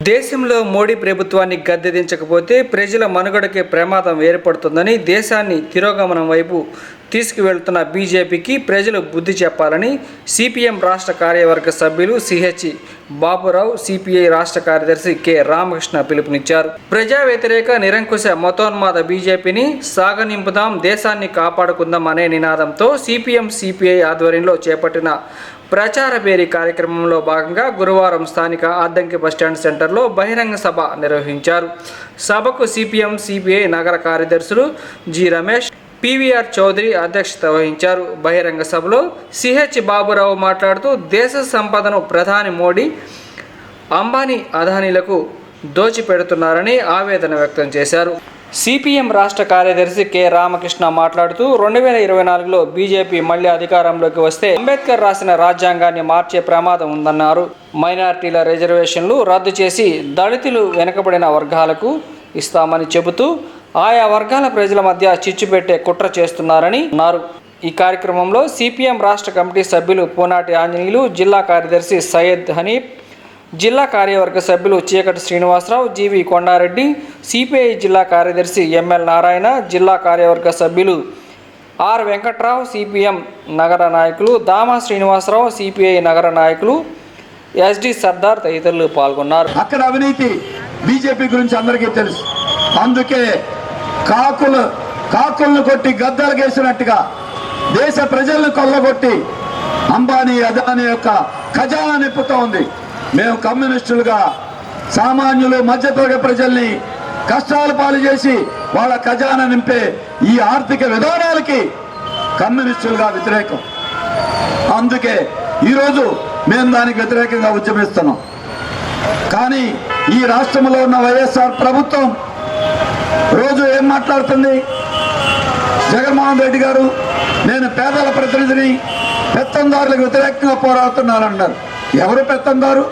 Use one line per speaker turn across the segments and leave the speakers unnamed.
దేశంలో మోడీ ప్రభుత్వాన్ని గద్దెదించకపోతే ప్రజల మనుగడకే ప్రమాదం ఏర్పడుతుందని దేశాన్ని తిరోగమనం వైపు తీసుకువెళ్తున్న బీజేపీకి ప్రజలు బుద్ధి చెప్పాలని సిపిఎం రాష్ట్ర కార్యవర్గ సభ్యులు సిహెచ్ బాబురావు, సిపిఐ రాష్ట్ర కార్యదర్శి కె రామకృష్ణ పిలుపునిచ్చారు. ప్రజా వ్యతిరేక నిరంకుశ మతోన్మాద బీజేపీని సాగనింపుదాం, దేశాన్ని కాపాడుకుందాం అనే నినాదంతో సిపిఎం సిపిఐ ఆధ్వర్యంలో చేపట్టిన ప్రచార పేరీ కార్యక్రమంలో భాగంగా గురువారం స్థానిక అద్దంకి బస్టాండ్ సెంటర్లో బహిరంగ సభ నిర్వహించారు. సభకు సిపిఎం సిపిఐ నగర కార్యదర్శులు జి రమేష్, పివిఆర్ చౌదరి అధ్యక్షత వహించారు. బహిరంగ సభలో సిహెచ్ బాబురావు మాట్లాడుతూ దేశ సంపదను ప్రధాని మోడీ, అంబానీ, అదానీలకు దోచిపెడుతున్నారని ఆవేదన వ్యక్తం చేశారు. సిపిఎం రాష్ట్ర కార్యదర్శి కె రామకృష్ణ మాట్లాడుతూ 2024లో బీజేపీ మళ్లీ అధికారంలోకి వస్తే అంబేద్కర్ రాసిన రాజ్యాంగాన్ని మార్చే ప్రమాదం ఉందన్నారు. మైనారిటీల రిజర్వేషన్లు రద్దు చేసి దళితులు, వెనుకబడిన వర్గాలకు ఇస్తామని చెబుతూ ఆయా వర్గాల ప్రజల మధ్య చిచ్చు పెట్టే కుట్ర చేస్తున్నారని అన్నారు. ఈ కార్యక్రమంలో సిపిఎం రాష్ట్ర కమిటీ సభ్యులు పూనాటి ఆంజనేయులు, జిల్లా కార్యదర్శి సయ్యద్ హనీఫ్, జిల్లా కార్యవర్గ సభ్యులు చీకటి శ్రీనివాసరావు, జీవి కొండారెడ్డి, సిపిఐ జిల్లా కార్యదర్శి ఎంఎల్ నారాయణ, జిల్లా కార్యవర్గ సభ్యులు ఆర్ వెంకట్రావు, సిపిఎం నగర నాయకులు దామా శ్రీనివాసరావు, సిపిఐ నగర నాయకులు ఎస్డి సర్దార్ తదితరులు పాల్గొన్నారు.
అక్కడ అవినీతి బీజేపీ గురించి అందరికీ తెలుసు. అందుకే కాకులను కొట్టి గద్దలు వేసినట్టుగా దేశ ప్రజలను కొల్లగొట్టి అంబానీ, అదానీ యొక్క ఖజానా నింపుతూ ఉంది. మేము కమ్యూనిస్టులుగా సామాన్యులు, మధ్యతరగతి ప్రజల్ని కష్టాలు పాలు చేసి వాళ్ళ ఖజానా నింపే ఈ ఆర్థిక విధానాలకి కమ్యూనిస్టులుగా వ్యతిరేకం. అందుకే ఈరోజు మేము దానికి వ్యతిరేకంగా ఉద్యమిస్తున్నాం. కానీ ఈ రాష్ట్రంలో ఉన్న వైఎస్ఆర్ ప్రభుత్వం రోజు ఏం మాట్లాడుతుంది? జగన్మోహన్ రెడ్డి గారు నేను పేదల ప్రతినిధిని, పెత్తందారులకు వ్యతిరేకంగా పోరాడుతున్నానన్నారు. ఎవరు పెత్తందారు?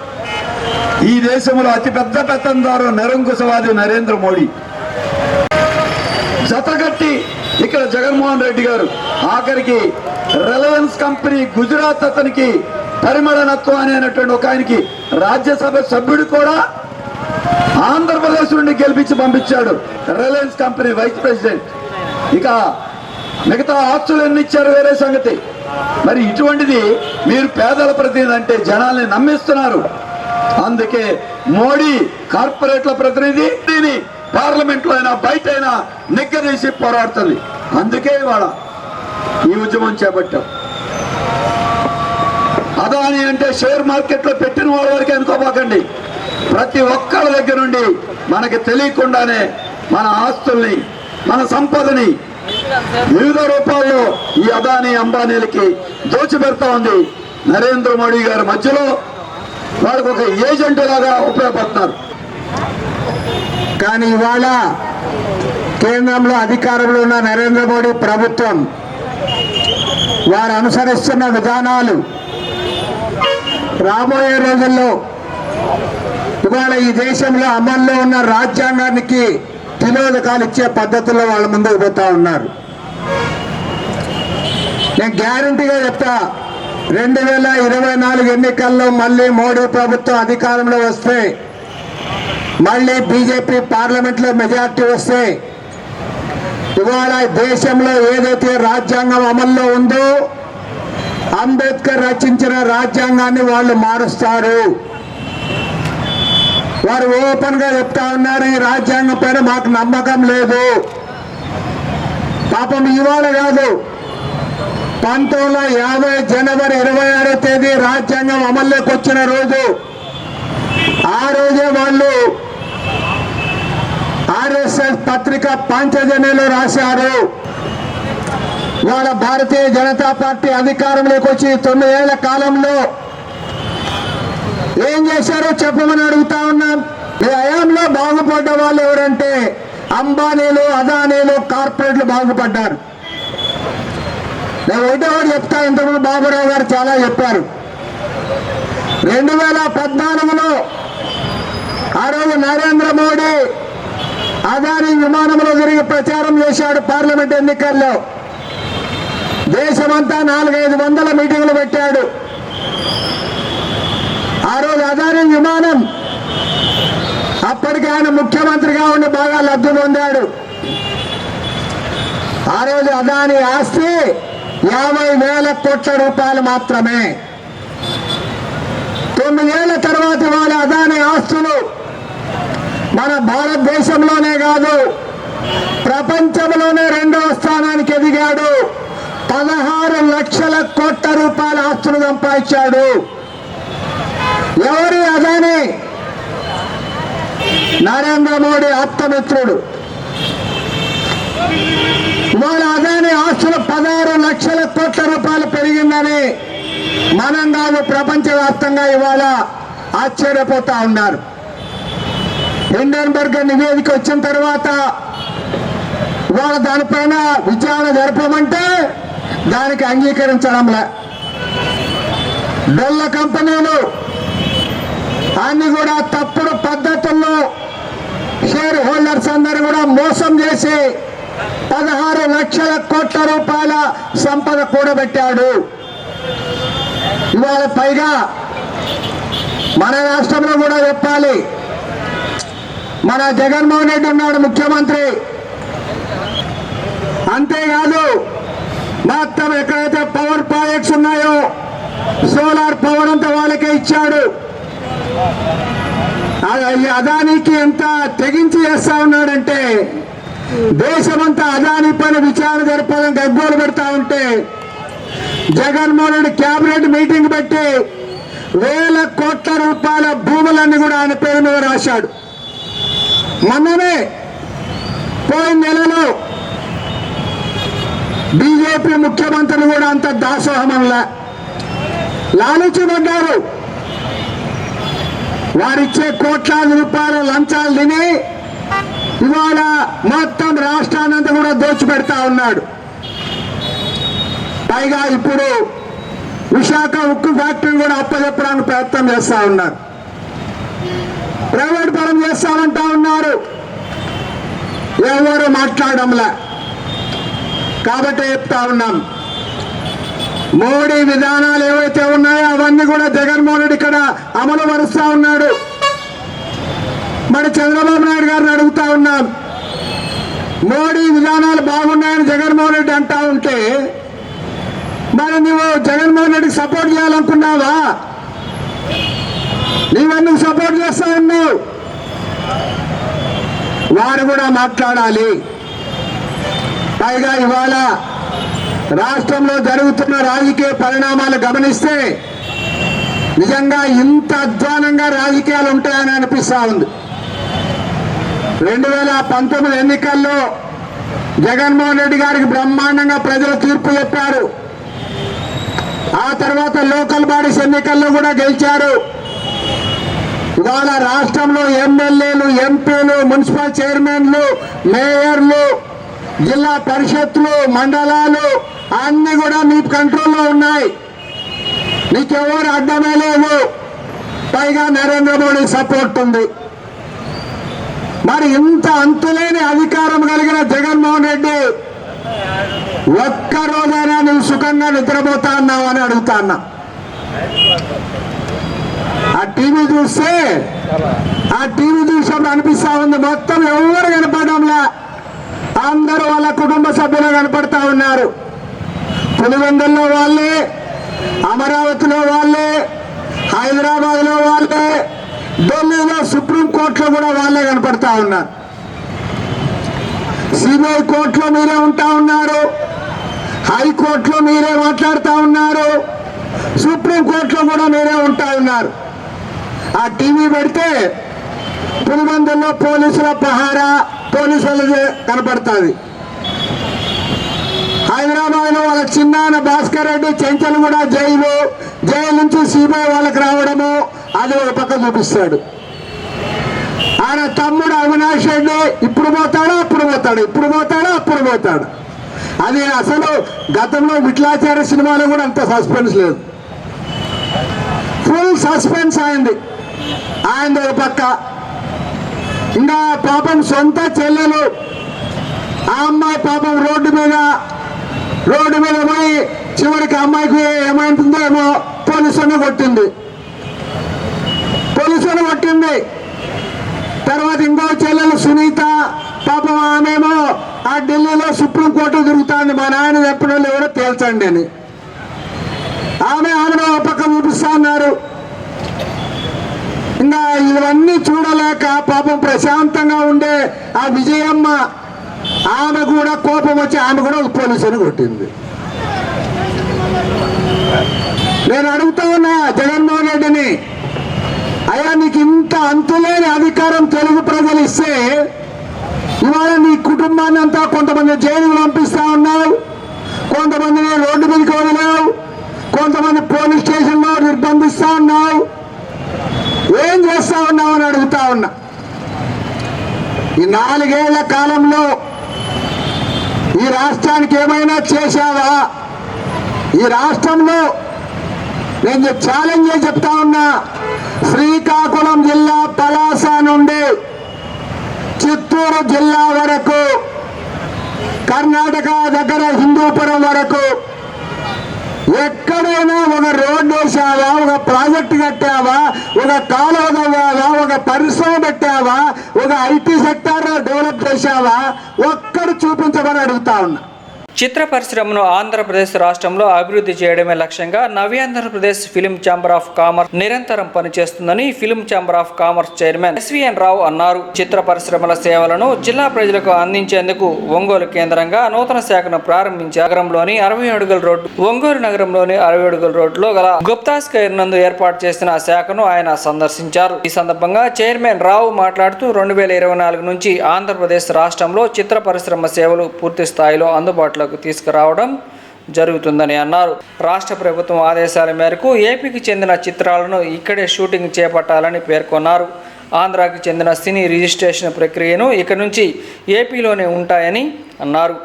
ఈ దేశంలో అతిపెద్ద పెత్తందారు నిరంకుశవాది నరేంద్ర మోడీ. జతగట్టి ఇక్కడ జగన్మోహన్ రెడ్డి గారు ఆఖరికి రిలయన్స్ కంపెనీ గుజరాత్ అతనికి పరిమళనత్వం అనేటువంటి ఒక ఆయనకి రాజ్యసభ సభ్యుడు కూడా ఆంధ్రప్రదేశ్ నుండి గెలిపించి పంపించాడు, రిలయన్స్ కంపెనీ వైస్ ప్రెసిడెంట్. ఇక మిగతా ఆస్తులు ఎన్ని ఇచ్చారు వేరే సంగతి. మరి ఇటువంటిది మీరు పేదల ప్రతినిధి అంటే జనాల్ని నమ్మిస్తున్నారు. అందుకే మోడీ కార్పొరేట్ల ప్రతినిధి దీని పార్లమెంట్లో అయినా బయట అయినా నిగ్గదీసి పోరాడుతుంది. అందుకే ఇవాళ ఈ ఉద్యమం చేపట్టాం. అదాని అంటే షేర్ మార్కెట్లో పెట్టిన వాళ్ళ వరకే అనుకోబాకండి. ప్రతి ఒక్కళ్ళ దగ్గర నుండి మనకి తెలియకుండానే మన ఆస్తుల్ని, మన సంపదని వివిధ రూపాల్లో ఈ అదానీ, అంబానీలకి దోచిపెడతా ఉంది నరేంద్ర మోడీ గారి. మధ్యలో వాళ్ళకు ఒక ఏజెంట్ లాగా ఉపయోగపడుతున్నారు.
కానీ ఇవాళ కేంద్రంలో అధికారంలో ఉన్న నరేంద్ర మోడీ ప్రభుత్వం వారు అనుసరిస్తున్న విధానాలు రాబోయే రోజుల్లో ఇవాళ ఈ దేశంలో అమల్లో ఉన్న రాజ్యాంగానికి తిలోదకాలు ఇచ్చే పద్ధతుల్లో వాళ్ళ ముందుకు పోతా ఉన్నారు. నేను గ్యారంటీగా చెప్తా, 2024 ఎన్నికల్లో మళ్ళీ మోడీ ప్రభుత్వం అధికారంలో వస్తే, మళ్ళీ బీజేపీ పార్లమెంట్లో మెజార్టీ వస్తే, ఇవాళ దేశంలో ఏదైతే రాజ్యాంగం అమల్లో ఉందో అంబేద్కర్ రచించిన రాజ్యాంగాన్ని వాళ్ళు మారుస్తారు. వారు ఓపెన్ గా చెప్తా ఉన్నారు, ఈ రాజ్యాంగం పైన మాకు నమ్మకం లేదు. పాపం ఇవాళ కాదు, 1950 జనవరి 26వ తేదీ రాజ్యాంగం అమల్లోకి వచ్చిన రోజు, ఆ రోజే వాళ్ళు ఆర్ఎస్ఎస్ పత్రిక పాంచజన్యలో రాశారు. ఇవాళ భారతీయ జనతా పార్టీ అధికారంలోకి వచ్చి 9 ఏళ్ల కాలంలో ఏం చేశారో చెప్పమని అడుగుతా ఉన్నాం. ఈ హయాంలో బాగుపడ్డ వాళ్ళు ఎవరంటే అంబానీలు, అదానీలు, కార్పొరేట్లు బాగుపడ్డారు. నేను ఒకటి చెప్తా, ఇంతకుముందు బాబురావు గారు చాలా చెప్పారు. 2014లో ఆ రోజు నరేంద్ర మోడీ అదానీ విమానంలో తిరిగి ప్రచారం చేశాడు. పార్లమెంట్ ఎన్నికల్లో దేశమంతా 400-500 మీటింగులు పెట్టాడు. ఆ రోజు అదానీ విమానం ఆయన ముఖ్యమంత్రిగా ఉండి బాగా లబ్ధి పొందాడు. ఆ రోజు అదాని ఆస్తి 50,000 కోట్ల రూపాయలు మాత్రమే. 9 ఏళ్ల తర్వాత ఇవాళ అదాని ఆస్తులు మన భారతదేశంలోనే కాదు ప్రపంచంలోనే 2వ స్థానానికి ఎదిగాడు. 16 లక్షల కోట్ల రూపాయల ఆస్తులు సంపాదించాడు. ఎవరి అదాని? నరేంద్ర మోడీ ఆప్తమిత్రుడు. ఇవాళ అదాని ఆస్తులు 16 లక్షల కోట్ల రూపాయలు పెరిగిందని మనం కాదు ప్రపంచవ్యాప్తంగా ఇవాళ ఆశ్చర్యపోతా ఉన్నారు. హిండెన్బర్గ్ నివేదిక వచ్చిన తర్వాత ఇవాళ దానిపైన విచారణ జరపమంటే దానికి అంగీకరించడంలే. డొల్ల కంపెనీలు అన్ని కూడా తప్పుడు పద్ధతుల్లో షేర్ హోల్డర్స్ అందరూ కూడా మోసం చేసి 16 లక్షల కోట్ల రూపాయల సంపద కూడబెట్టాడు. ఇవాళ పైగా మన రాష్ట్రంలో కూడా చెప్పాలి, మన జగన్మోహన్ రెడ్డి ఉన్నాడు ముఖ్యమంత్రి. అంతేకాదు మొత్తం ఎక్కడైతే పవర్ ప్రాజెక్ట్స్ ఉన్నాయో సోలార్ పవర్ అంతా వాళ్ళకే ఇచ్చాడు. అదానికి ఎంత తెగించి చేస్తా ఉన్నాడంటే దేశమంతా అదాని పైన విచారణ జరపడం గగ్గోలు పెడతా ఉంటే జగన్మోహన్ రెడ్డి క్యాబినెట్ మీటింగ్ పెట్టి 1,000 కోట్ల రూపాయల భూములన్నీ కూడా ఆయన పేరు మీద రాశాడు. మొన్ననే పోయిన నెలలో బీజేపీ ముఖ్యమంత్రులు కూడా అంత దాసోహమంలా లాలుచిపడ్డారు. వారిచ్చే కోట్లాది రూపాయల లంచాలు తిని ఇవాళ మొత్తం రాష్ట్రాన్నంతా కూడా దోచిపెడతా ఉన్నాడు. పైగా ఇప్పుడు విశాఖ ఉక్కు ఫ్యాక్టరీ కూడా అప్పచెప్పడానికి ప్రయత్నం చేస్తా ఉన్నారు. ప్రైవేట్ పరం చేస్తామంటా ఉన్నారు. ఎవరు మాట్లాడంలా. కాబట్టి చెప్తా ఉన్నాం, మోడీ విధానాలు ఏవైతే ఉన్నాయో అవన్నీ కూడా జగన్మోహన్ రెడ్డి ఇక్కడ అమలు పరుస్తా ఉన్నాడు. మరి చంద్రబాబు నాయుడు గారిని అడుగుతా ఉన్నాం, మోడీ విధానాలు బాగున్నాయని జగన్మోహన్ రెడ్డి అంటా ఉంటే మరి నువ్వు జగన్మోహన్ రెడ్డికి సపోర్ట్ చేయాలనుకున్నావా? నీవెందుకు సపోర్ట్ చేస్తా ఉన్నావు? వారు కూడా మాట్లాడాలి. పైగా ఇవాళ రాష్ట్రంలో జరుగుతున్న రాజకీయ పరిణామాలు గమనిస్తే నిజంగా ఇంత అధ్వానంగా రాజకీయాలు ఉంటాయని అనిపిస్తా ఉంది. 2019 ఎన్నికల్లో జగన్మోహన్ రెడ్డి గారికి బ్రహ్మాండంగా ప్రజలు తీర్పు చెప్పారు. ఆ తర్వాత లోకల్ బాడీస్ ఎన్నికల్లో కూడా గెలిచారు. ఇవాళ రాష్ట్రంలో ఎమ్మెల్యేలు, ఎంపీలు, మున్సిపల్ చైర్మన్లు, మేయర్లు, జిల్లా పరిషత్లు, మండలాలు అన్ని కూడా మీ కంట్రోల్లో ఉన్నాయి. నీకెవరు అడ్డమే లేదు. పైగా నరేంద్ర మోడీ సపోర్ట్ ఉంది. మరి ఇంత అంతులేని అధికారం కలిగిన జగన్మోహన్ రెడ్డి ఒక్క రోజైనా నువ్వు సుఖంగా నిద్రపోతా అన్నావు అని అడుగుతా అన్నా. ఆ టీవీ చూసినప్పుడు అనిపిస్తా ఉంది, మొత్తం ఎవరు కనపడంలా, అందరూ వాళ్ళ కుటుంబ సభ్యులు కనపడతా ఉన్నారు. పులివెందుల్లో వాళ్ళే, అమరావతిలో వాళ్ళే, హైదరాబాద్లో వాళ్ళే, ఢిల్లీలో సుప్రీంకోర్టులో కూడా వాళ్ళే కనపడతా ఉన్నారు. సిబిఐ కోర్టులో మీరే ఉంటా ఉన్నారు, హైకోర్టులో మీరే మాట్లాడుతూ ఉన్నారు, సుప్రీంకోర్టులో కూడా మీరే ఉంటా ఉన్నారు. ఆ టీవీ పెడితే పులివెందుల్లో పోలీసుల పహారా, పోలీసులు కనపడుతుంది. హైదరాబాద్ లో వాళ్ళ చిన్నాన్న భాస్కర్ రెడ్డి చెంచల్ కూడా జైలు నుంచి సిబిఐ వాళ్ళకి రావడము అది ఒక పక్క చూపిస్తాడు. ఆయన తమ్ముడు అవినాష్ రెడ్డి ఇప్పుడు పోతాడు, అప్పుడు పోతాడు, ఇప్పుడు పోతాడు, అప్పుడు పోతాడు. అది అసలు గతంలో విఠలాచార్య సినిమాలో కూడా అంత సస్పెన్స్ లేదు. ఫుల్ సస్పెన్స్ అయింది. ఆయన ఒక పక్క ఇంకా పాపం సొంత చెల్లెలు ఆ అమ్మాయి పాపం రోడ్డు మీద పోయి చివరికి అమ్మాయికి ఏమైందో ఏమో పోలీసులను కొట్టింది. తర్వాత ఇంకో చెల్లెలు సునీత, పాపం ఆమెమో ఆ ఢిల్లీలో సుప్రీంకోర్టు తిరుగుతుంది, మా నాయన చెప్పిన వాళ్ళు ఎవరో తేల్చండి అని. ఆమెను ఒక పక్క చూపిస్తా ఉన్నారు. ఇంకా ఇవన్నీ చూడలేక పాపం ప్రశాంతంగా ఉండే ఆ విజయమ్మ, ఆమె కూడా కోపం వచ్చి ఆమె కూడా పోలీసుని కొట్టింది. నేను అడుగుతా ఉన్నా జగన్మోహన్ రెడ్డిని, అయ్యా నీకు ఇంత అంతులేని అధికారం తెలుగు ప్రజలు ఇస్తే ఇవాళ నీ కుటుంబాన్ని అంతా కొంతమంది జైలుకు పంపిస్తా ఉన్నావు, కొంతమందిని రోడ్డు మీదకి వదిలావు, కొంతమంది పోలీస్ స్టేషన్లో నిర్బంధిస్తా ఉన్నావు. ఏం చేస్తా ఉన్నావు అని అడుగుతా ఉన్నా. ఈ 4 ఏళ్ల కాలంలో ఈ రాష్ట్రానికి ఏమైనా చేశావా? ఈ రాష్ట్రంలో నేను ఛాలెంజ్ చేసి చెప్తా ఉన్నా, శ్రీకాకుళం జిల్లా పలాస నుండి చిత్తూరు జిల్లా వరకు, కర్ణాటక దగ్గర హిందూపురం వరకు ఎక్కడైనా ఒక రోడ్డు వేసావా, ఒక ప్రాజెక్టు కట్టావా, ఒక కాలువ తవ్వావా, ఒక పరిశ్రమ పెట్టావా, ఒక ఐటీ సెక్టార్ డెవలప్ చేశావా? ఒక్కడు చూపించమని అడుగుతా ఉన్నా.
చిత్ర పరిశ్రమను ఆంధ్రప్రదేశ్ రాష్ట్రంలో అభివృద్ధి చేయడమే లక్ష్యంగా Navyandhrapradesh film chamber of commerce నిరంతరం పనిచేస్తుందని film chamber of commerce chairman SVN Rao అన్నారు. చిత్ర పరిశ్రమల సేవలను జిల్లా ప్రజలకు అందించేందుకు ఒంగోలు కేంద్రంగా నూతన శాఖను ప్రారంభించి నగరంలోని 60 అడుగుల రోడ్డు, ఒంగోలు నగరంలోని 60 అడుగుల రోడ్డులో గల గుప్తా స్క్వేర్ నందు ఏర్పాటు చేసిన శాఖను ఆయన సందర్శించారు. ఈ సందర్భంగా చైర్మన్ రావు మాట్లాడుతూ 2024 నుంచి ఆంధ్రప్రదేశ్ రాష్ట్రంలో చిత్ర పరిశ్రమ సేవలు పూర్తి స్థాయిలో అందుబాటులో తీసుకురావడం జరుగుతుందని అన్నారు. రాష్ట్ర ప్రభుత్వం ఆదేశాల మేరకు ఏపీకి చెందిన చిత్రాలను ఇక్కడే షూటింగ్ చేపట్టాలని పేర్కొన్నారు. ఆంధ్రాకి చెందిన సినీ రిజిస్ట్రేషన్ ప్రక్రియను ఇక నుంచి ఏపీలోనే ఉంటాయని అన్నారు.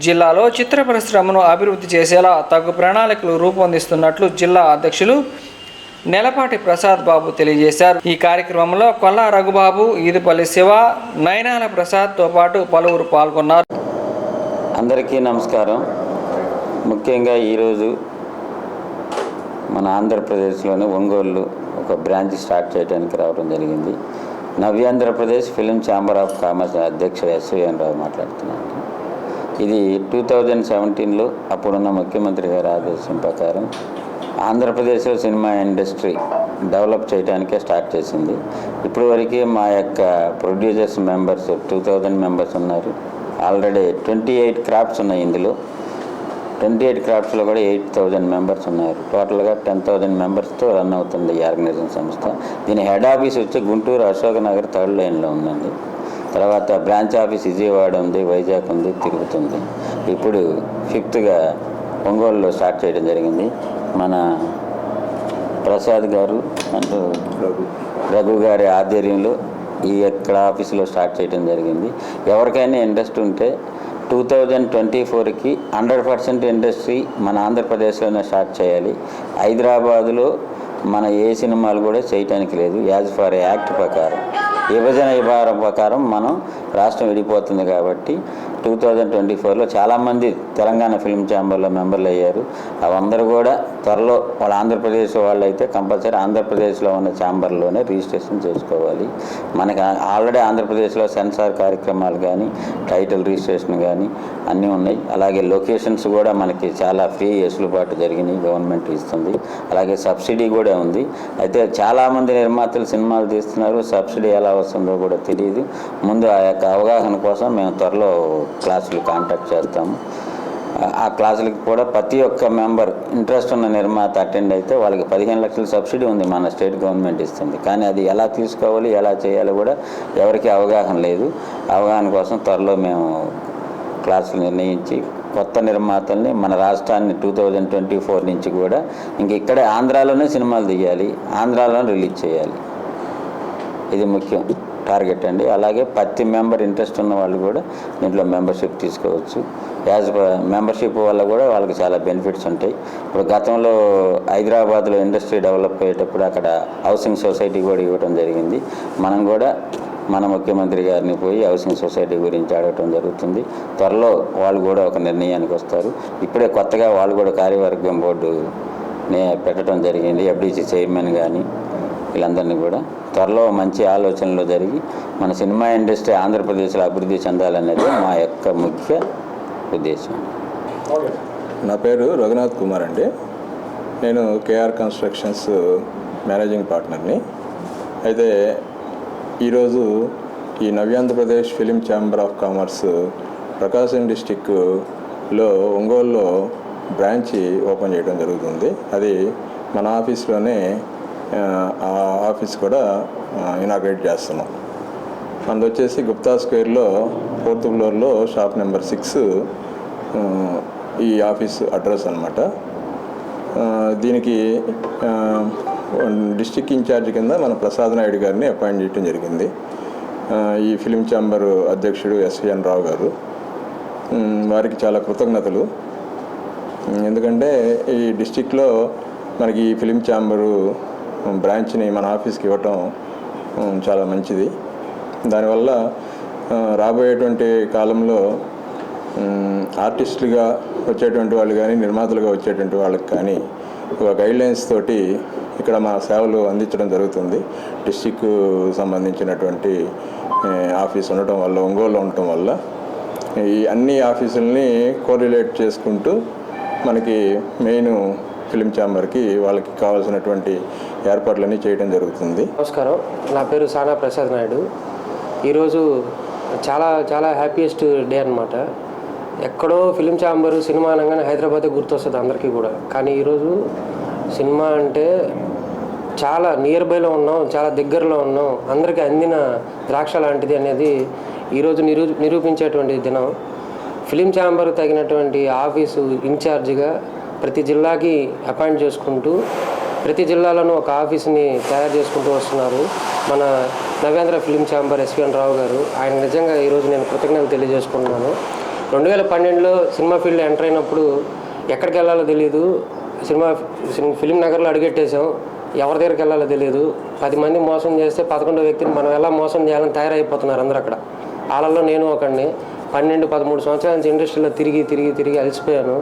జిల్లాలో చిత్ర పరిశ్రమను అభివృద్ధి చేసేలా తగు ప్రణాళికలు రూపొందిస్తున్నట్లు జిల్లా అధ్యక్షులు నెలపాటి ప్రసాద్ బాబు తెలియజేశారు. ఈ కార్యక్రమంలో కొల్లా రఘుబాబు, ఈదుపల్లి శివ, నయనాల ప్రసాద్తో పాటు పలువురు పాల్గొన్నారు.
అందరికీ నమస్కారం. ముఖ్యంగా ఈరోజు మన ఆంధ్రప్రదేశ్లోని ఒంగోలు ఒక బ్రాంచ్ స్టార్ట్ చేయడానికి రావడం జరిగింది. Navyandhra Pradesh film chamber of commerce అధ్యక్షుడు ఎస్వీఎన్ రావు మాట్లాడుతున్నాను. ఇది 2017లో అప్పుడున్న ముఖ్యమంత్రి గారి ఆదేశం ప్రకారం ఆంధ్రప్రదేశ్లో సినిమా ఇండస్ట్రీ డెవలప్ చేయడానికే స్టార్ట్ చేసింది. ఇప్పటి వరకు మా యొక్క ప్రొడ్యూసర్స్ మెంబర్స్ 2000 మెంబర్స్ ఉన్నారు. ఆల్రెడీ 28 క్రాఫ్ట్స్ ఉన్నాయి. ఇందులో 28 క్రాఫ్ట్స్లో కూడా 8000 మెంబర్స్ ఉన్నారు. టోటల్గా 10,000 మెంబర్స్తో రన్ అవుతుంది ఈ ఆర్గనైజేషన్ సంస్థ. దీని హెడ్ ఆఫీస్ వచ్చి గుంటూరు అశోక్ నగర్ 3rd లైన్లో ఉందండి. తర్వాత బ్రాంచ్ ఆఫీస్ విజయవాడ ఉంది, వైజాగ్ ఉంది, తిరుగుతుంది. ఇప్పుడు 5థ్గా ఒంగోలులో స్టార్ట్ చేయడం జరిగింది. మన ప్రసాద్ గారు అంటూ రఘు గారి ఆధ్వర్యంలో ఈ ఎక్కడ ఆఫీసులో స్టార్ట్ చేయడం జరిగింది. ఎవరికైనా ఇంట్రెస్ట్ ఉంటే 2024కి 100% ఇండస్ట్రీ మన ఆంధ్రప్రదేశ్లోనే స్టార్ట్ చేయాలి. హైదరాబాదులో మన ఏ సినిమాలు కూడా చేయటానికి లేదు. యాజ్ ఫర్ యాక్ట్ ప్రకారం, విభజన విభాగం ప్రకారం మనం రాష్ట్రం విడిపోతుంది. కాబట్టి 2024లో చాలామంది తెలంగాణ ఫిల్మ్ ఛాంబర్లో మెంబర్లు అయ్యారు. అవందరూ కూడా త్వరలో వాళ్ళ ఆంధ్రప్రదేశ్ వాళ్ళు అయితే కంపల్సరీ ఆంధ్రప్రదేశ్లో ఉన్న ఛాంబర్లోనే రిజిస్ట్రేషన్ చేసుకోవాలి. మనకి ఆల్రెడీ ఆంధ్రప్రదేశ్లో సెన్సార్ కార్యక్రమాలు కానీ, టైటిల్ రిజిస్ట్రేషన్ కానీ అన్నీ ఉన్నాయి. అలాగే లొకేషన్స్ కూడా మనకి చాలా ఫ్రీ వెసులుబాటు జరిగినాయి, గవర్నమెంట్ ఇస్తుంది. అలాగే సబ్సిడీ కూడా ఉంది. అయితే చాలామంది నిర్మాతలు సినిమాలు తీస్తున్నారు, సబ్సిడీ ఎలా వస్తుందో కూడా తెలియదు. ముందు ఆ యొక్క అవగాహన కోసం మేము త్వరలో క్లాసులు కాంటాక్ట్ చేస్తాము. ఆ క్లాసులకి కూడా ప్రతి ఒక్క మెంబర్ ఇంట్రెస్ట్ ఉన్న నిర్మాత అటెండ్ అయితే వాళ్ళకి 15 లక్షల సబ్సిడీ ఉంది, మన స్టేట్ గవర్నమెంట్ ఇస్తుంది. కానీ అది ఎలా తీసుకోవాలి, ఎలా చేయాలో కూడా ఎవరికి అవగాహన లేదు. అవగాహన కోసం త్వరలో మేము క్లాసులు నిర్ణయించి కొత్త నిర్మాతల్ని మన రాష్ట్రాన్ని 2024 నుంచి కూడా ఇంక ఇక్కడే ఆంధ్రాలోనే సినిమాలు తీయాలి, ఆంధ్రాలోనే రిలీజ్ చేయాలి. ఇది ముఖ్యం టార్గెట్ అండి. అలాగే ప్రతి మెంబర్ ఇంట్రెస్ట్ ఉన్న వాళ్ళు కూడా దీంట్లో మెంబర్షిప్ తీసుకోవచ్చు. యాజ్ మెంబర్షిప్ వల్ల కూడా వాళ్ళకి చాలా బెనిఫిట్స్ ఉంటాయి. ఇప్పుడు గతంలో హైదరాబాద్లో ఇండస్ట్రీ డెవలప్ అయ్యేటప్పుడు అక్కడ హౌసింగ్ సొసైటీ కూడా ఇవ్వడం జరిగింది. మనం కూడా మన ముఖ్యమంత్రి గారిని పోయి హౌసింగ్ సొసైటీ గురించి అడగటం జరుగుతుంది. త్వరలో వాళ్ళు కూడా ఒక నిర్ణయానికి వస్తారు. ఇప్పుడే కొత్తగా వాళ్ళు కూడా కార్యవర్గం బోర్డు పెట్టడం జరిగింది. ఎఫ్డీసీ చైర్మన్ కానీ వీళ్ళందరినీ కూడా త్వరలో మంచి ఆలోచనలు జరిగి మన సినిమా ఇండస్ట్రీ ఆంధ్రప్రదేశ్లో అభివృద్ధి చెందాలనేది మా యొక్క ముఖ్య ఉద్దేశం.
నా పేరు రఘునాథ్ కుమార్ అండి. నేను కేఆర్ కన్స్ట్రక్షన్స్ మేనేజింగ్ పార్ట్నర్ని. అయితే ఈరోజు ఈ Navyandhrapradesh film chamber of commerce Prakasam డిస్టిక్లో ఒంగోలులో బ్రాంచ్ ఓపెన్ చేయడం జరుగుతుంది. అది మన ఆఫీస్లోనే ఆ ఆఫీస్ కూడా ఇనాగ్రేట్ చేస్తున్నాం. మనది వచ్చేసి గుప్తా స్క్వేర్లో 4th ఫ్లోర్లో షాప్ నెంబర్ 6 ఈ ఆఫీస్ అడ్రస్ అన్నమాట. దీనికి డిస్టిక్ ఇన్ఛార్జ్ కింద మన ప్రసాద్ నాయుడు గారిని అపాయింట్ చేయడం జరిగింది. ఈ ఫిలిం ఛాంబర్ అధ్యక్షుడు ఎస్విఎన్ రావు గారు, వారికి చాలా కృతజ్ఞతలు. ఎందుకంటే ఈ డిస్టిక్లో మనకి ఈ ఫిలిం ఛాంబరు బ్రాంచ్ని మన ఆఫీస్కి ఇవ్వటం చాలా మంచిది. దానివల్ల రాబోయేటువంటి కాలంలో ఆర్టిస్టులుగా వచ్చేటువంటి వాళ్ళు కానీ నిర్మాతలుగా వచ్చేటువంటి వాళ్ళకి కానీ ఒక గైడ్లైన్స్ తోటి ఇక్కడ మా సేవలు అందించడం జరుగుతుంది. డిస్టిక్ సంబంధించినటువంటి ఆఫీస్ ఉండటం వల్ల, ఒంగోలులో ఉండటం వల్ల ఈ అన్ని ఆఫీసుల్ని కోరిలేట్ చేసుకుంటూ మనకి మెయిన్ ఫిలిం ఛాంబర్కి వాళ్ళకి కావాల్సినటువంటి ఏర్పాట్లన్నీ చేయడం జరుగుతుంది.
నమస్కారం, నా పేరు సానా ప్రసాద్ నాయుడు. ఈరోజు చాలా చాలా హ్యాపీయెస్ట్ డే అనమాట. ఎక్కడో ఫిలిం ఛాంబరు సినిమా అనగానే హైదరాబాదే గుర్తొస్తుంది అందరికీ కూడా. కానీ ఈరోజు సినిమా అంటే చాలా నియర్ బైలో ఉన్నాం, చాలా దగ్గరలో ఉన్నాం, అందరికీ అందిన ద్రాక్ష లాంటిది అనేది ఈరోజు నిరూపించేటువంటి దినం. ఫిలిం ఛాంబర్ తగినటువంటి ఆఫీసు ఇన్ఛార్జిగా ప్రతి జిల్లాకి అపాయింట్ చేసుకుంటూ ప్రతి జిల్లాలోనూ ఒక ఆఫీస్ని తయారు చేసుకుంటూ వస్తున్నారు మన నవ్యాంధ్ర ఫిలిం ఛాంబర్ ఎస్విఎన్ రావు గారు. ఆయన నిజంగా ఈరోజు నేను కృతజ్ఞతలు తెలియజేసుకుంటున్నాను. 2012లో సినిమా ఫీల్డ్లో ఎంటర్ అయినప్పుడు ఎక్కడికి వెళ్ళాలో తెలియదు. ఫిలిం నగర్లో అడుగెట్టేసాం, ఎవరి దగ్గరికి వెళ్ళాలో తెలియదు. 10 మంది మోసం చేస్తే 11వ వ్యక్తిని మనం ఎలా మోసం చేయాలని తయారైపోతున్నారు అందరూ అక్కడ. వాళ్ళల్లో నేను ఒకడిని. 12-13 సంవత్సరాల నుంచి ఇండస్ట్రీలో తిరిగి అలసిపోయాను.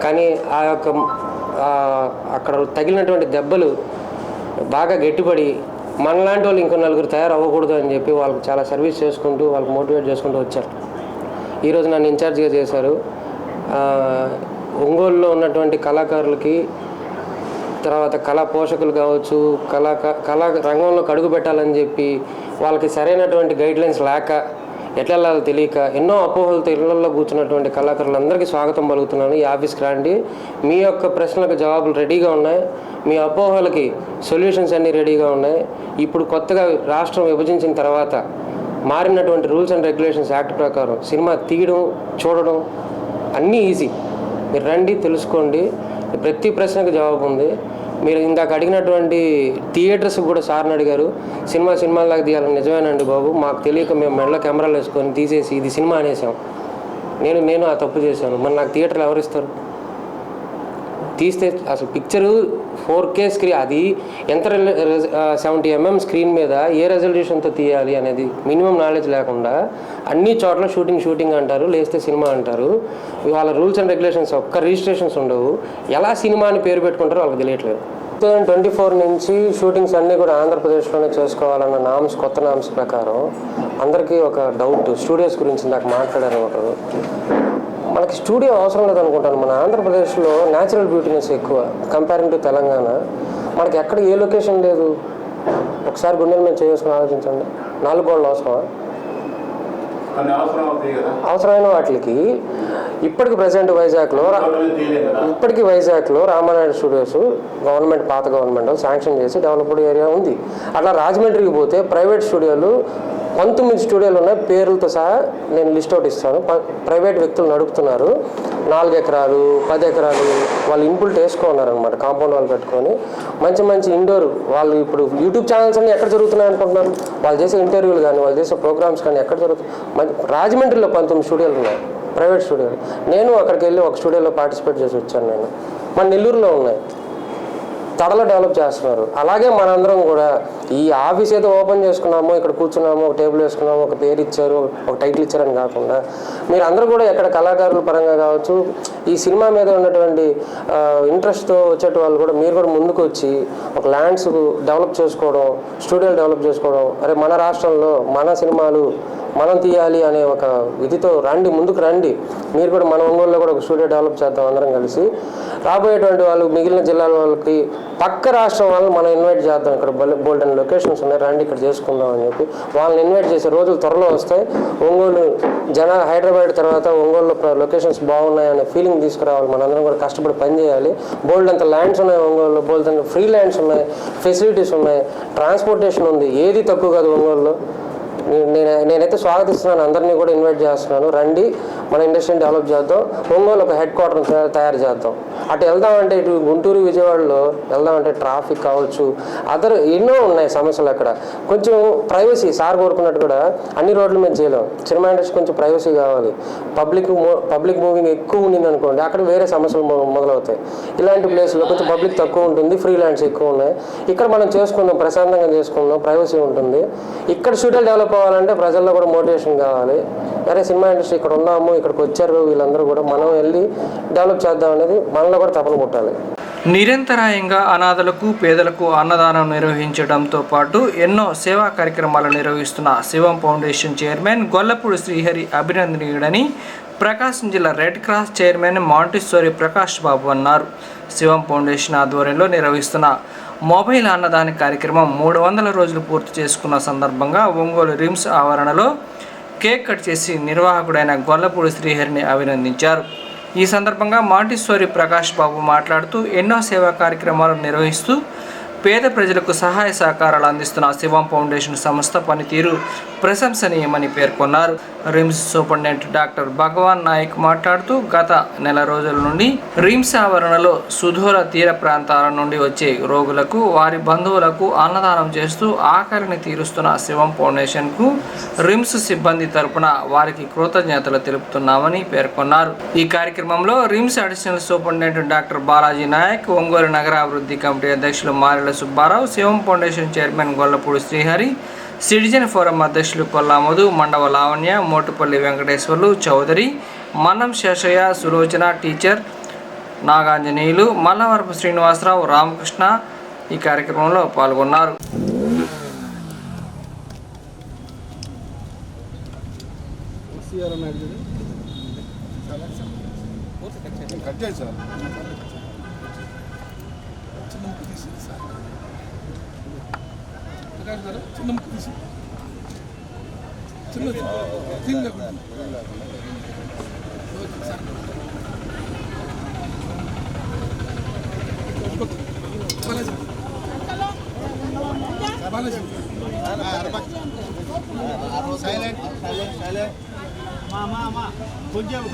కానీ ఆ యొక్క అక్కడ తగిలినటువంటి దెబ్బలు బాగా గట్టిపడి మనలాంటి వాళ్ళు ఇంకో నలుగురు తయారవ్వకూడదు అని చెప్పి వాళ్ళకి చాలా సర్వీస్ చేసుకుంటూ వాళ్ళకి మోటివేట్ చేసుకుంటూ వచ్చారు. ఈరోజు నన్ను ఇన్ఛార్జ్గా చేశారు. ఒంగోలులో ఉన్నటువంటి కళాకారులకి, తర్వాత కళా పోషకులు కావచ్చు, కళా రంగంలో అడుగు పెట్టాలని చెప్పి వాళ్ళకి సరైనటువంటి గైడ్లైన్స్ లేక ఎట్లా వెళ్ళాలో తెలియక ఎన్నో అపోహలతో ఇళ్లలో కూర్చున్నటువంటి కళాకారులందరికీ స్వాగతం పలుకుతున్నాను. ఈ ఆఫీస్కి రండి, మీ యొక్క ప్రశ్నలకు జవాబులు రెడీగా ఉన్నాయి, మీ అపోహలకి సొల్యూషన్స్ అన్నీ రెడీగా ఉన్నాయి. ఇప్పుడు కొత్తగా రాష్ట్రం విభజించిన తర్వాత మారినటువంటి రూల్స్ అండ్ రెగ్యులేషన్స్ యాక్ట్ ప్రకారం సినిమా తీయడం, చూడడం అన్నీ ఈజీ. మీరు రండి, తెలుసుకోండి, ప్రతి ప్రశ్నకు జవాబు ఉంది. మీరు ఇందాక అడిగినటువంటి థియేటర్స్ కూడా సార్ని అడిగారు, సినిమాలాగా తీయాలని. నిజమేనండి బాబు, మాకు తెలియక మేము మెడలో కెమెరాలు వేసుకొని తీసేసి ఇది సినిమా అనేసాం. నేను ఆ తప్పు చేశాను. మరి నాకు థియేటర్లు ఎవరిస్తారు? తీస్తే అసలు పిక్చరు 4K స్క్రీన్, అది ఎంత 70 mm స్క్రీన్ మీద ఏ రెజల్యూషన్తో తీయాలి అనేది మినిమం నాలెడ్జ్ లేకుండా అన్ని చోట్ల షూటింగ్ అంటారు, లేస్తే సినిమా అంటారు. వాళ్ళ రూల్స్ అండ్ రెగ్యులేషన్స్ ఒక్క రిజిస్ట్రేషన్స్ ఉండవు. ఎలా సినిమా అని పేరు పెట్టుకుంటారో వాళ్ళకి తెలియట్లేదు. 2024 నుంచి షూటింగ్స్ అన్నీ కూడా ఆంధ్రప్రదేశ్లోనే చేసుకోవాలన్న కొత్త నామ్స్ ప్రకారం అందరికీ ఒక డౌట్. స్టూడియోస్ గురించి నాకు మాట్లాడారు ఒకరు. మనకి స్టూడియో అవసరం లేదనుకుంటాను. మన ఆంధ్రప్రదేశ్లో న్యాచురల్ బ్యూటీనెస్ ఎక్కువ కంపేరింగ్ టు తెలంగాణ. మనకి ఎక్కడ ఏ లొకేషన్ లేదు. ఒకసారి గుండెల మీద చేసుకుని ఆలోచించండి. 4 గోడలు అవసరమా? అవసరమైన వాటికి ఇప్పటికి ప్రజెంట్ వైజాగ్లో రామానాయుడు స్టూడియోస్ గవర్నమెంట్, పాత గవర్నమెంట్ శాంక్షన్ చేసి డెవలప్డ్ ఏరియా ఉంది. అట్లా రాజమండ్రికి పోతే ప్రైవేట్ స్టూడియోలు 19 స్టూడియోలు ఉన్నాయి, పేర్లతో సహా. నేను లిస్ట్ అవుట్ ఇస్తాను. ప్రైవేట్ వ్యక్తులు నడుపుతున్నారు. 4 ఎకరాలు 10 ఎకరాలు వాళ్ళు ఇన్పుల్ట్ వేసుకున్నారనమాట. కాంపౌండ్ వాళ్ళు పెట్టుకొని మంచి ఇండోర్. వాళ్ళు ఇప్పుడు యూట్యూబ్ ఛానల్స్ అన్నీ ఎక్కడ జరుగుతున్నాయి అనుకుంటున్నారు? వాళ్ళు చేసే ఇంటర్వ్యూలు కానీ, వాళ్ళు చేసే ప్రోగ్రామ్స్ కానీ ఎక్కడ జరుగుతుంది? రాజమండ్రిలో 19 స్టూడియోలు ఉన్నాయి, ప్రైవేట్ స్టూడియోలు. నేను అక్కడికి వెళ్ళి ఒక స్టూడియోలో పార్టిసిపేట్ చేసి వచ్చాను. నేను మన నెల్లూరులో ఉన్నాయి. తడలో డెవలప్ చేస్తున్నారు. అలాగే మనందరం కూడా ఈ ఆఫీస్ ఏదో ఓపెన్ చేసుకున్నామో, ఇక్కడ కూర్చున్నామో, ఒక టేబుల్ వేసుకున్నామో, ఒక పేరు ఇచ్చారు, ఒక టైటిల్ ఇచ్చారని కాకుండా మీరు అందరూ కూడా ఎక్కడ కళాకారుల పరంగా కావచ్చు, ఈ సినిమా మీద ఉన్నటువంటి ఇంట్రెస్ట్తో వచ్చేట వాళ్ళు కూడా మీరు కూడా ముందుకు వచ్చి ఒక ల్యాండ్స్ డెవలప్ చేసుకోవడం, స్టూడియోలు డెవలప్ చేసుకోవడం, అరే మన రాష్ట్రంలో మన సినిమాలు మనం తీయాలి అనే ఒక విధితో రండి, ముందుకు రండి. మీరు కూడా మన ఒంగోలులో కూడా ఒక స్టూడియో డెవలప్ చేద్దాం అందరం కలిసి. రాబోయేటువంటి వాళ్ళు మిగిలిన జిల్లాల వాళ్ళకి, పక్క రాష్ట్రం వాళ్ళని మనం ఇన్వైట్ చేద్దాం. ఇక్కడ బోల్డెన్ లొకేషన్స్ ఉన్నాయి, రండి ఇక్కడ చేసుకుందాం అని చెప్పి వాళ్ళని ఇన్వైట్ చేసే రోజులు త్వరలో వస్తాయి. ఒంగోలు హైదరాబాద్ తర్వాత ఒంగోలులో లొకేషన్స్ బాగున్నాయనే ఫీలింగ్ తీసుకురావాలి. మనందరం కూడా కష్టపడి పనిచేయాలి. బోల్డంత ల్యాండ్స్ ఉన్నాయి ఒంగోలులో, బోల్డంత ఫ్రీ ల్యాండ్స్ ఉన్నాయి, ఫెసిలిటీస్ ఉన్నాయి, ట్రాన్స్పోర్టేషన్ ఉంది, ఏది తక్కువ కాదు ఒంగోలులో. నేనైతే స్వాగతిస్తున్నాను, అందరినీ కూడా ఇన్వైట్ చేస్తున్నాను. రండి మన ఇండస్ట్రీని డెవలప్ చేద్దాం, ఒంగోలు ఒక హెడ్ క్వార్టర్ తయారు చేద్దాం. అటు వెళ్దామంటే ఇటు గుంటూరు విజయవాడలో వెళ్దామంటే ట్రాఫిక్ కావచ్చు, ఎన్నో ఉన్నాయి సమస్యలు. అక్కడ కొంచెం ప్రైవసీ, సార్ కోరుకున్నట్టు కూడా అన్ని రోడ్ల మీద చేయలేం. సినిమా ఇండస్ట్రీ కొంచెం ప్రైవసీ కావాలి. పబ్లిక్ మూవింగ్ ఎక్కువ ఉండింది అనుకోండి, అక్కడ వేరే సమస్యలు మొదలవుతాయి. ఇలాంటి ప్లేస్లో కొంచెం పబ్లిక్ తక్కువ ఉంటుంది, ఫ్రీ ల్యాండ్స్ ఎక్కువ ఉన్నాయి. ఇక్కడ మనం చేసుకుందాం, ప్రశాంతంగా చేసుకుందాం, ప్రైవసీ ఉంటుంది. ఇక్కడ స్టూడియోలు డెవలప్ అవ్వాలంటే ప్రజల్లో కూడా మోటివేషన్ కావాలి. అరే సినిమా ఇండస్ట్రీ ఇక్కడ ఉన్నాము, ఇక్కడికి వచ్చారు వీళ్ళందరూ కూడా, మనం వెళ్ళి డెవలప్ చేద్దాం అనేది మనలో కూడా తపన పుట్టాలి.
నిరంతరాయంగా అనాథలకు, పేదలకు అన్నదానం నిర్వహించడంతో పాటు ఎన్నో సేవా కార్యక్రమాలు నిర్వహిస్తున్న శివం ఫౌండేషన్ చైర్మన్ గొల్లపూడి శ్రీహరి అభినందనీయుడని ప్రకాశం జిల్లా red cross chairman Montessori Prakash Babu అన్నారు. శివం ఫౌండేషన్ ఆధ్వర్యంలో నిర్వహిస్తున్న మొబైల్ అన్నదాన కార్యక్రమం 300 రోజులు పూర్తి చేసుకున్న సందర్భంగా ఒంగోలు రిమ్స్ ఆవరణలో కేక్ కట్ చేసి నిర్వాహకుడైన గొల్లపూడి శ్రీహరిని అభినందించారు. ఈ సందర్భంగా మాంటిస్సోరి ప్రకాష్ బాబు మాట్లాడుతూ ఎన్నో సేవా కార్యక్రమాలు నిర్వహిస్తూ పేద ప్రజలకు సహాయ సహకారాలు అందిస్తున్న శివం ఫౌండేషన్ సంస్థ పనితీరు ప్రశంసనీయమని పేర్కొన్నారు. రిమ్స్ సూపరింటెండెంట్ డాక్టర్ భగవాన్ నాయక్ మాట్లాడుతూ గత నెల రోజుల నుండి రిమ్స్ ఆవరణలో సుదూర తీర ప్రాంతాల నుండి వచ్చే రోగులకు, వారి బంధువులకు అన్నదానం చేస్తూ ఆకలిని తీరుస్తున్న శివం ఫౌండేషన్కు రిమ్స్ సిబ్బంది తరపున వారికి కృతజ్ఞతలు తెలుపుతున్నామని పేర్కొన్నారు. ఈ కార్యక్రమంలో RIMS additional superintendent doctor Balaji Nayak, Ongole నగరాభివృద్ధి కమిటీ అధ్యక్షులు Marela Subbarao, Shivam foundation chairman Gollapudi Srihari, citizen forum అధ్యక్షులు కొల్లామధు, మండవ లావణ్య, మోటుపల్లి వెంకటేశ్వర్లు, చౌదరి, మన్నం శేషయ్య, సులోచన, టీచర్ నాగాంజనేయులు, మల్లవరపు శ్రీనివాసరావు, రామకృష్ణ ఈ కార్యక్రమంలో పాల్గొన్నారు.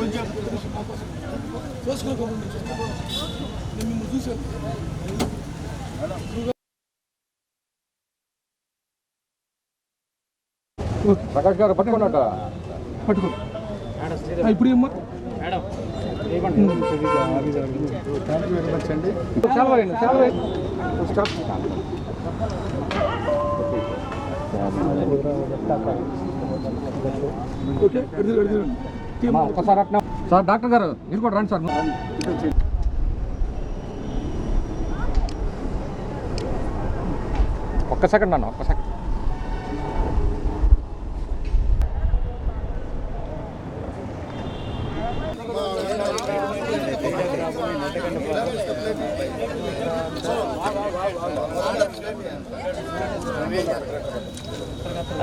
కొంచెం
ప్రకాష్ గారు పట్టుకున్నట్ట
పట్టుకో ఇప్పుడు ఏమ్మా
ఒక్కసారి సార్ డాక్టర్ గారు మీరు కూడా రండి సార్. ఒక్క సెకండ్ అన్న, ఒక్క సెకండ్.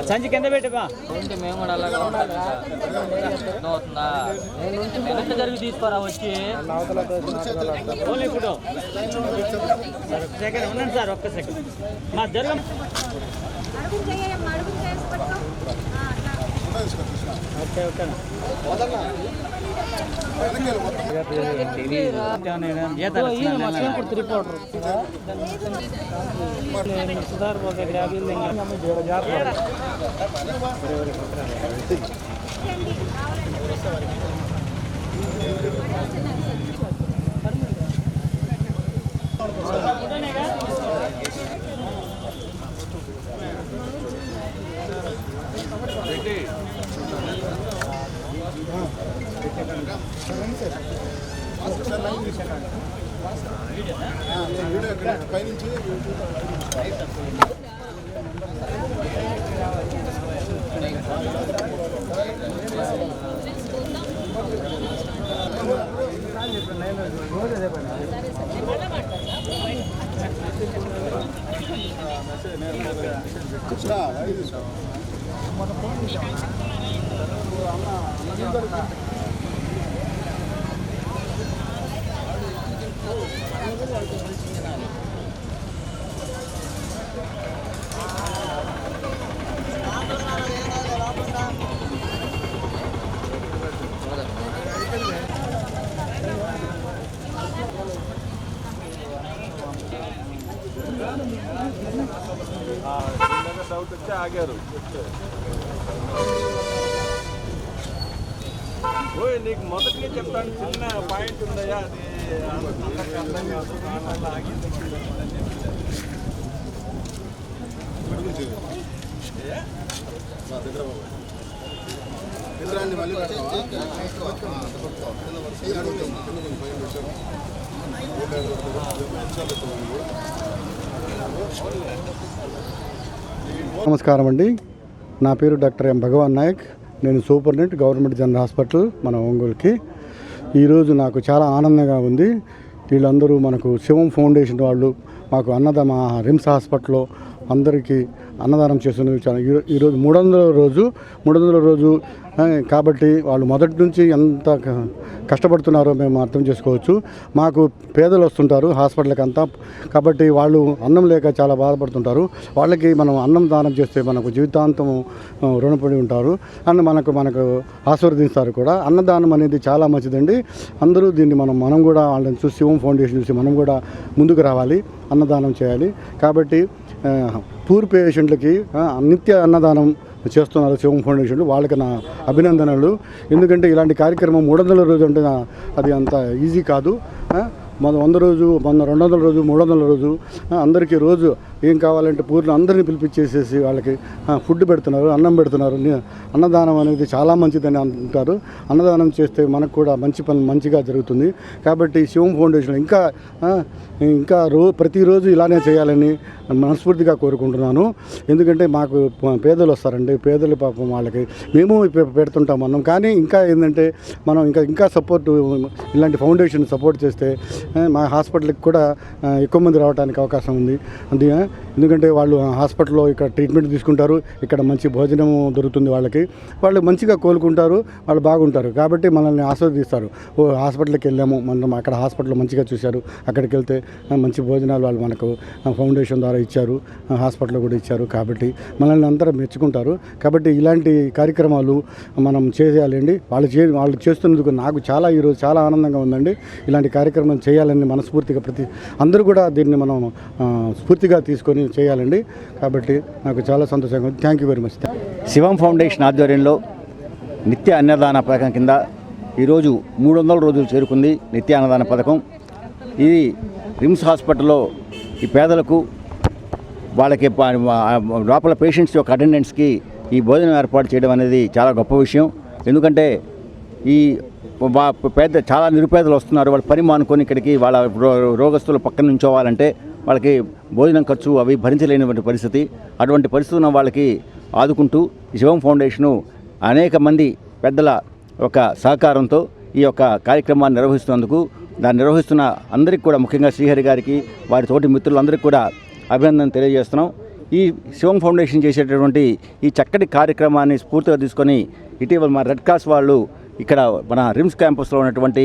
సంచి కింద పెట్టిపా ఉంటే మేము కూడా అలాగే అవుతుందా ఎంత జరిగి తీసుకోరా వచ్చి ఇప్పుడు సెకండ్ ఉండండి సార్, ఒక్క సెకండ్ మా జరగ ఓకే ఓకే
డౌట్ వచ్చి ఆగారు. ఓయ్ నీకు మొదటిగా చెప్తాను, చిన్న పాయింట్ ఉందయ్యా, అది అందరికీ అర్థం కాదు, ఆగింది.
నమస్కారం అండి, నా పేరు డాక్టర్ ఎం భగవాన్ నాయక్. నేను సూపరింటెండెంట్ గవర్నమెంట్ జనరల్ హాస్పిటల్ మన ఒంగోలుకి. ఈరోజు నాకు చాలా ఆనందంగా ఉంది. వీళ్ళందరూ మనకు శివం ఫౌండేషన్ వాళ్ళు మాకు మా రిమ్స్ హాస్పిటల్లో అందరికీ అన్నదానం చేస్తున్నారు. ఈరోజు 300వ రోజు కాబట్టి వాళ్ళు మొదటి నుంచి ఎంత కష్టపడుతున్నారో మేము అర్థం చేసుకోవచ్చు. మాకు పేదలు వస్తుంటారు హాస్పిటల్కి అంతా, కాబట్టి వాళ్ళు అన్నం లేక చాలా బాధపడుతుంటారు. వాళ్ళకి మనం అన్నం దానం చేస్తే మనకు జీవితాంతం రుణపడి ఉంటారు అని మనకు ఆశీర్వదిస్తారు కూడా. అన్నదానం అనేది చాలా మంచిదండి. అందరూ దీన్ని మనం కూడా వాళ్ళని చూసి శివం ఫౌండేషన్ చూసి మనం కూడా ముందుకు రావాలి, అన్నదానం చేయాలి. కాబట్టి పూర్ పేషెంట్లకి నిత్య అన్నదానం చేస్తున్నారు శివం ఫౌండేషన్, వాళ్ళకి నా అభినందనలు. ఎందుకంటే ఇలాంటి కార్యక్రమం 300వ రోజు అంటే అది అంత ఈజీ కాదు. 100 రోజు 200 రోజు 300 రోజు అందరికీ రోజు ఏం కావాలంటే పూర్ణ అందరినీ పిలిపించేసేసి వాళ్ళకి ఫుడ్ పెడుతున్నారు, అన్నం పెడుతున్నారు. అన్నదానం అనేది చాలా మంచిదని అంటారు. అన్నదానం చేస్తే మనకు కూడా మంచిగా జరుగుతుంది. కాబట్టి శివం ఫౌండేషన్ ఇంకా ప్రతిరోజు ఇలానే చేయాలని మనస్ఫూర్తిగా కోరుకుంటున్నాను. ఎందుకంటే మాకు పేదలు వస్తారండి, పేదలు పాపం వాళ్ళకి మేము పెడుతుంటాం అన్నం. కానీ ఇంకా ఏంటంటే మనం ఇంకా సపోర్ట్ ఇలాంటి ఫౌండేషన్ సపోర్ట్ చేస్తే మా హాస్పిటల్కి కూడా ఎక్కువ మంది రావడానికి అవకాశం ఉంది. ఎందుకంటే వాళ్ళు హాస్పిటల్లో ఇక్కడ ట్రీట్మెంట్ తీసుకుంటారు, ఇక్కడ మంచి భోజనం దొరుకుతుంది వాళ్ళకి, వాళ్ళు మంచిగా కోలుకుంటారు, వాళ్ళు బాగుంటారు. కాబట్టి మనల్ని ఆస్వాదిస్తారు. హాస్పిటల్కి వెళ్ళాము, మనం అక్కడ హాస్పిటల్లో మంచిగా చూశారు, అక్కడికి వెళ్తే మంచి భోజనాలు వాళ్ళు మనకు ఫౌండేషన్ ద్వారా ఇచ్చారు, హాస్పిటల్లో కూడా ఇచ్చారు. కాబట్టి మనల్ని అందరూ మెచ్చుకుంటారు. కాబట్టి ఇలాంటి కార్యక్రమాలు మనం చేయాలండి. వాళ్ళు చేస్తున్నందుకు నాకు ఈరోజు చాలా ఆనందంగా ఉందండి. ఇలాంటి కార్యక్రమం చేయాలని మనస్ఫూర్తిగా అందరూ కూడా దీన్ని మనం స్ఫూర్తిగా తీసుకొని చేయాలండి. కాబట్టి నాకు చాలా సంతోషంగా ఉంది. Thank you very much.
Shivam foundation ఆధ్వర్యంలో నిత్య అన్నదాన పథకం కింద ఈరోజు 300 రోజులు చేరుకుంది నిత్య అన్నదాన పథకం. ఇది రిమ్స్ హాస్పిటల్లో ఈ పేదలకు వాళ్ళకి లోపల పేషెంట్స్ యొక్క అటెండెంట్స్కి ఈ భోజనం ఏర్పాటు చేయడం అనేది చాలా గొప్ప విషయం. ఎందుకంటే ఈ చాలా నిరుపేదలు వస్తున్నారు, వాళ్ళు పని మానుకొని ఇక్కడికి వాళ్ళ రోగస్తులు పక్కన నుంచోవాలంటే వాళ్ళకి భోజనం ఖర్చు అవి భరించలేనటువంటి పరిస్థితి. అటువంటి పరిస్థితి ఉన్న వాళ్ళకి ఆదుకుంటూ ఈ శివం ఫౌండేషను అనేక మంది పెద్దల ఒక సహకారంతో ఈ యొక్క కార్యక్రమాన్ని నిర్వహిస్తున్నందుకు దాన్ని నిర్వహిస్తున్న అందరికీ కూడా ముఖ్యంగా శ్రీహరి గారికి వారి తోటి మిత్రులందరికీ కూడా అభినందన తెలియజేస్తున్నాం. ఈ శివం ఫౌండేషన్ చేసేటటువంటి ఈ చక్కటి కార్యక్రమాన్ని స్ఫూర్తిగా తీసుకొని ఇటీవల మా రెడ్ క్రాస్ వాళ్ళు ఇక్కడ మన రిమ్స్ క్యాంపస్లో ఉన్నటువంటి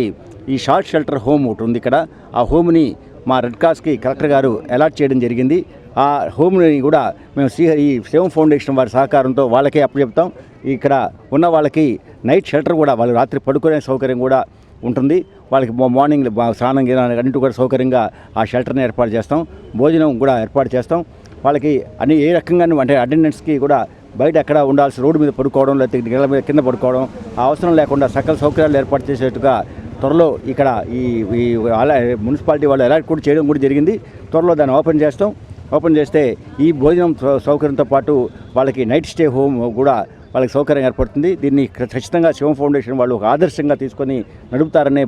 ఈ షార్ట్ షెల్టర్ హోమ్ ఒకటి ఉంది. ఇక్కడ ఆ హోమ్ని మా రెడ్ క్రాస్కి కలెక్టర్ గారు అలాట్ చేయడం జరిగింది. ఆ హోమ్ని కూడా మేము ఈ శివం ఫౌండేషన్ వారి సహకారంతో వాళ్ళకే అప్పచెప్తాం. ఇక్కడ ఉన్న వాళ్ళకి నైట్ షెల్టర్ కూడా, వాళ్ళు రాత్రి పడుకునే సౌకర్యం కూడా ఉంటుంది. వాళ్ళకి మార్నింగ్ స్నానం అన్నింటి కూడా సౌకర్యంగా ఆ షెల్టర్ని ఏర్పాటు చేస్తాం. భోజనం కూడా ఏర్పాటు చేస్తాం. వాళ్ళకి అన్ని ఏ రకంగా అంటే అటెండెంట్స్కి కూడా బయట ఎక్కడ ఉండాల్సి రోడ్డు మీద పడుకోవడం లేకపోతే కింద పడుకోవడం ఆ అవసరం లేకుండా సకల సౌకర్యాలు ఏర్పాటు చేసేట్టుగా త్వరలో ఇక్కడ ఈ ఈ మున్సిపాలిటీ వాళ్ళు అలాట్ కూడా చేయడం కూడా జరిగింది. త్వరలో దాన్ని ఓపెన్ చేస్తే ఈ భోజనం సౌకర్యంతో పాటు వాళ్ళకి నైట్ స్టే హోమ్ కూడా వాళ్ళకి సౌకర్యం ఏర్పడుతుంది. దీన్ని ఖచ్చితంగా శివం ఫౌండేషన్ వాళ్ళు ఒక ఆదర్శంగా తీసుకొని నడుపుతారనే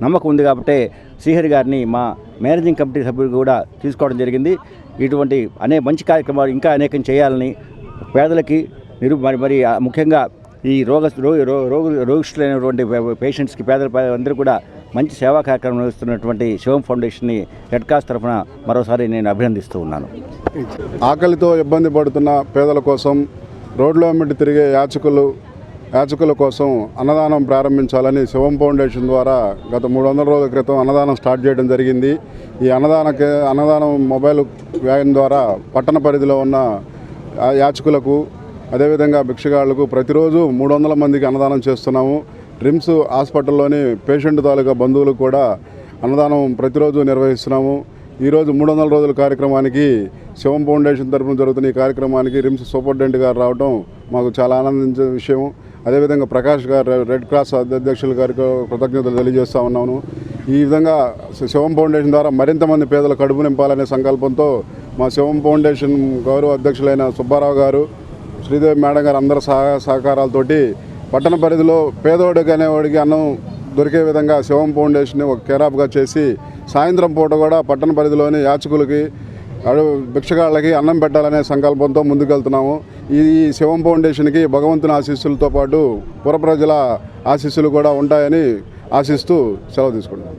నమ్మకం ఉంది. కాబట్టి శ్రీహరి గారిని మా మేనేజింగ్ కమిటీ సభ్యులు కూడా తీసుకోవడం జరిగింది. ఇటువంటి మంచి కార్యక్రమాలు ఇంకా అనేకం చేయాలని పేదలకి మరి ముఖ్యంగా ఈ రోగిష్ఠులైనటువంటి పేషెంట్స్కి అందరూ కూడా మంచి సేవా కార్యక్రమం నిర్వహిస్తున్నటువంటి శివం ఫౌండేషన్ని రెడ్ క్రాస్ తరఫున మరోసారి నేను అభినందిస్తూ ఉన్నాను.
ఆకలితో ఇబ్బంది పడుతున్న పేదల కోసం రోడ్ల వెంబడి తిరిగే యాచకుల కోసం అన్నదానం ప్రారంభించాలని శివం ఫౌండేషన్ ద్వారా గత 300 రోజుల క్రితం అన్నదానం స్టార్ట్ చేయడం జరిగింది. ఈ అన్నదానం మొబైల్ వ్యాన్ ద్వారా పట్టణ పరిధిలో ఉన్న యాచకులకు అదేవిధంగా భిక్షగాళ్లకు ప్రతిరోజు 300 మందికి అన్నదానం చేస్తున్నాము. రిమ్స్ హాస్పిటల్లోని పేషెంట్ తాలూకా బంధువులకు కూడా అన్నదానం ప్రతిరోజు నిర్వహిస్తున్నాము. ఈరోజు 300 రోజుల కార్యక్రమానికి శివం ఫౌండేషన్ తరఫున జరుగుతున్న ఈ కార్యక్రమానికి రిమ్స్ సూపరింటెండెంట్ గారు రావడం మాకు చాలా ఆనందించే విషయం. అదేవిధంగా ప్రకాష్ గారు రెడ్ క్రాస్ అధ్యక్షుల గారికి కృతజ్ఞతలు తెలియజేస్తూ ఉన్నాను. ఈ విధంగా శివం ఫౌండేషన్ ద్వారా మరింత మంది పేదల కడుపు నింపాలనే సంకల్పంతో మా శివం ఫౌండేషన్ గౌరవ అధ్యక్షులైన సుబ్బారావు గారు, శ్రీదేవి మేడం గారు అందరి సహకారాలతోటి పట్టణ పరిధిలో పేదోడికి అనేవాడికి అన్నం దొరికే విధంగా శివం ఫౌండేషన్ ఒక కేరాప్గా చేసి సాయంత్రం పూట కూడా పట్టణ పరిధిలోని యాచకులకి భిక్షగాళ్ళకి అన్నం పెట్టాలనే సంకల్పంతో ముందుకెళ్తున్నాము. ఈ శివం ఫౌండేషన్కి భగవంతుని ఆశీస్సులతో పాటు పుర ప్రజల ఆశీస్సులు కూడా ఉంటాయని ఆశిస్తూ సెలవు తీసుకుంటాం.